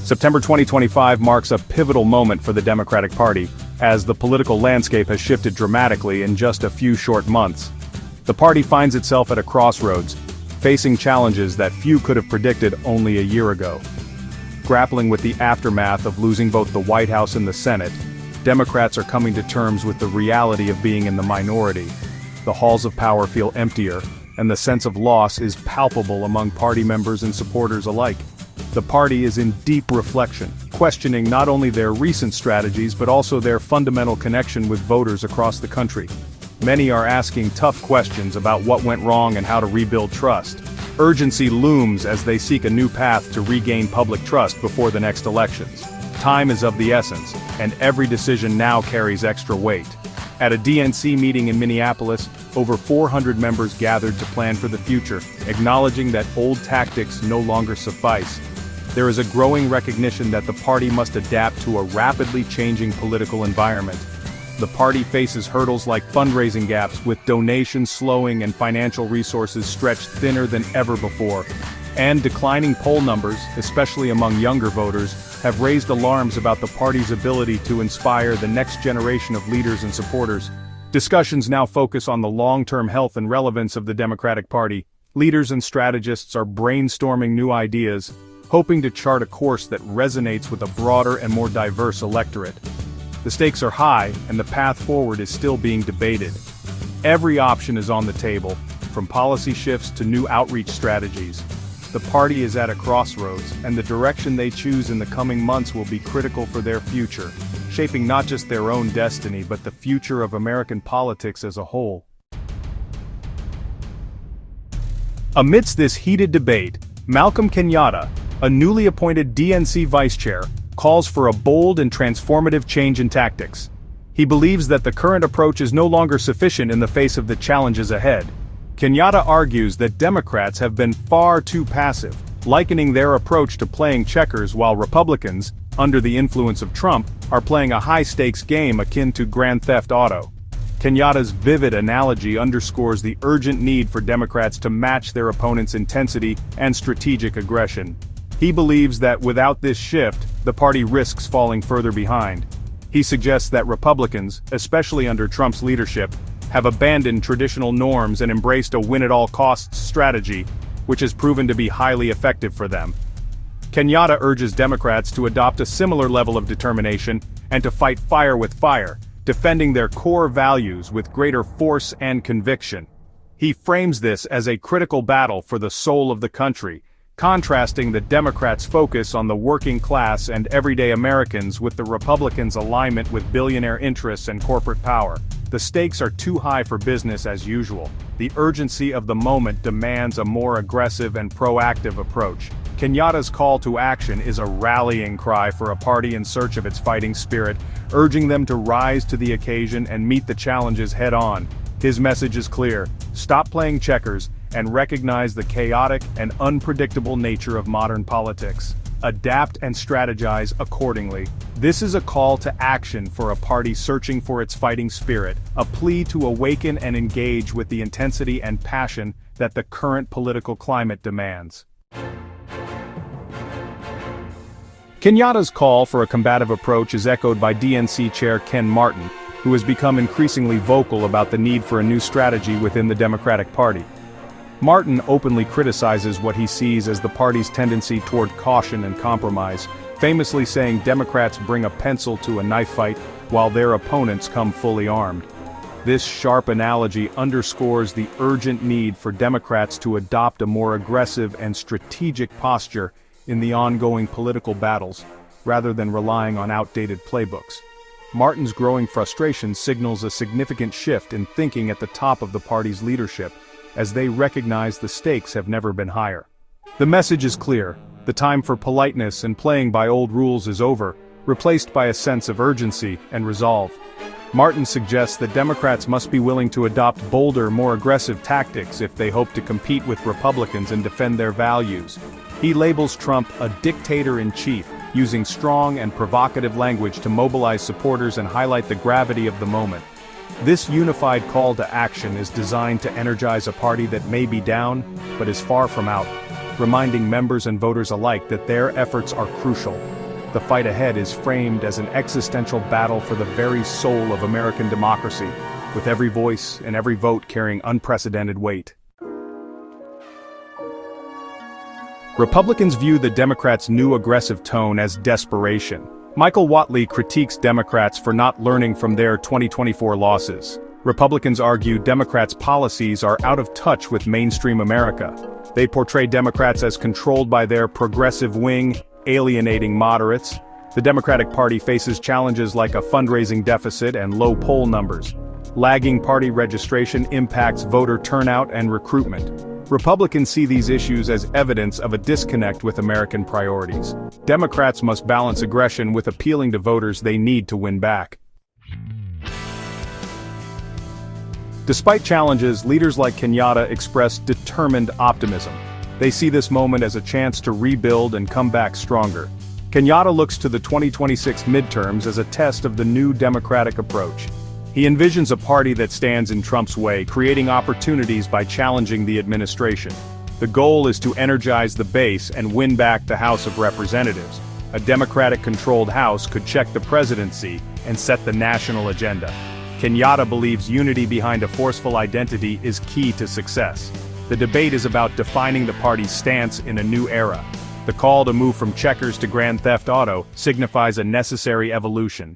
September 2025 marks a pivotal moment for the Democratic Party, as the political landscape has shifted dramatically in just a few short months. The party finds itself at a crossroads, facing challenges that few could have predicted only a year ago. Grappling with the aftermath of losing both the White House and the Senate, Democrats are coming to terms with the reality of being in the minority. The halls of power feel emptier, and the sense of loss is palpable among party members and supporters alike. The party is in deep reflection, questioning not only their recent strategies but also their fundamental connection with voters across the country. Many are asking tough questions about what went wrong and how to rebuild trust. Urgency looms as they seek a new path to regain public trust before the next elections. Time is of the essence, and every decision now carries extra weight. At a DNC meeting in Minneapolis, over 400 members gathered to plan for the future, acknowledging that old tactics no longer suffice. There is a growing recognition that the party must adapt to a rapidly changing political environment. The party faces hurdles like fundraising gaps, with donations slowing and financial resources stretched thinner than ever before. And declining poll numbers, especially among younger voters, have raised alarms about the party's ability to inspire the next generation of leaders and supporters. Discussions now focus on the long-term health and relevance of the Democratic Party. Leaders and strategists are brainstorming new ideas, hoping to chart a course that resonates with a broader and more diverse electorate. The stakes are high, and the path forward is still being debated. Every option is on the table, from policy shifts to new outreach strategies. The party is at a crossroads, and the direction they choose in the coming months will be critical for their future, shaping not just their own destiny but the future of American politics as a whole. Amidst this heated debate, Malcolm Kenyatta, a newly appointed DNC vice chair, calls for a bold and transformative change in tactics. He believes that the current approach is no longer sufficient in the face of the challenges ahead. Kenyatta argues that Democrats have been far too passive, likening their approach to playing checkers, while Republicans, under the influence of Trump, are playing a high-stakes game akin to Grand Theft Auto. Kenyatta's vivid analogy underscores the urgent need for Democrats to match their opponents' intensity and strategic aggression. He believes that without this shift, the party risks falling further behind. He suggests that Republicans, especially under Trump's leadership, have abandoned traditional norms and embraced a win-at-all-costs strategy, which has proven to be highly effective for them. Kenyatta urges Democrats to adopt a similar level of determination and to fight fire with fire, defending their core values with greater force and conviction. He frames this as a critical battle for the soul of the country, contrasting the Democrats' focus on the working class and everyday Americans with the Republicans' alignment with billionaire interests and corporate power. The stakes are too high for business as usual. The urgency of the moment demands a more aggressive and proactive approach. Kenyatta's call to action is a rallying cry for a party in search of its fighting spirit, urging them to rise to the occasion and meet the challenges head-on. His message is clear: stop playing checkers and recognize the chaotic and unpredictable nature of modern politics. Adapt and strategize accordingly. This is a call to action for a party searching for its fighting spirit, a plea to awaken and engage with the intensity and passion that the current political climate demands. Kenyatta's call for a combative approach is echoed by DNC Chair Ken Martin, who has become increasingly vocal about the need for a new strategy within the Democratic Party. Martin openly criticizes what he sees as the party's tendency toward caution and compromise, famously saying Democrats bring a pencil to a knife fight while their opponents come fully armed. This sharp analogy underscores the urgent need for Democrats to adopt a more aggressive and strategic posture in the ongoing political battles, rather than relying on outdated playbooks. Martin's growing frustration signals a significant shift in thinking at the top of the party's leadership, as they recognize the stakes have never been higher. The message is clear: the time for politeness and playing by old rules is over, replaced by a sense of urgency and resolve. Martin suggests that Democrats must be willing to adopt bolder, more aggressive tactics if they hope to compete with Republicans and defend their values. He labels Trump a dictator-in-chief, using strong and provocative language to mobilize supporters and highlight the gravity of the moment. This unified call to action is designed to energize a party that may be down, but is far from out. reminding members and voters alike that their efforts are crucial. The fight ahead is framed as an existential battle for the very soul of American democracy, with every voice and every vote carrying unprecedented weight. Republicans view the Democrats' new aggressive tone as desperation. Michael Whatley critiques Democrats for not learning from their 2024 losses. Republicans argue Democrats' policies are out of touch with mainstream America. They portray Democrats as controlled by their progressive wing, alienating moderates. The Democratic Party faces challenges like a fundraising deficit and low poll numbers. Lagging party registration impacts voter turnout and recruitment. Republicans see these issues as evidence of a disconnect with American priorities. Democrats must balance aggression with appealing to voters they need to win back. Despite challenges, leaders like Kenyatta express determined optimism. They see this moment as a chance to rebuild and come back stronger. Kenyatta looks to the 2026 midterms as a test of the new Democratic approach. He envisions a party that stands in Trump's way, creating opportunities by challenging the administration. The goal is to energize the base and win back the House of Representatives. A Democratic-controlled House could check the presidency and set the national agenda. Kenyatta believes unity behind a forceful identity is key to success. The debate is about defining the party's stance in a new era. The call to move from checkers to grand theft auto signifies a necessary evolution.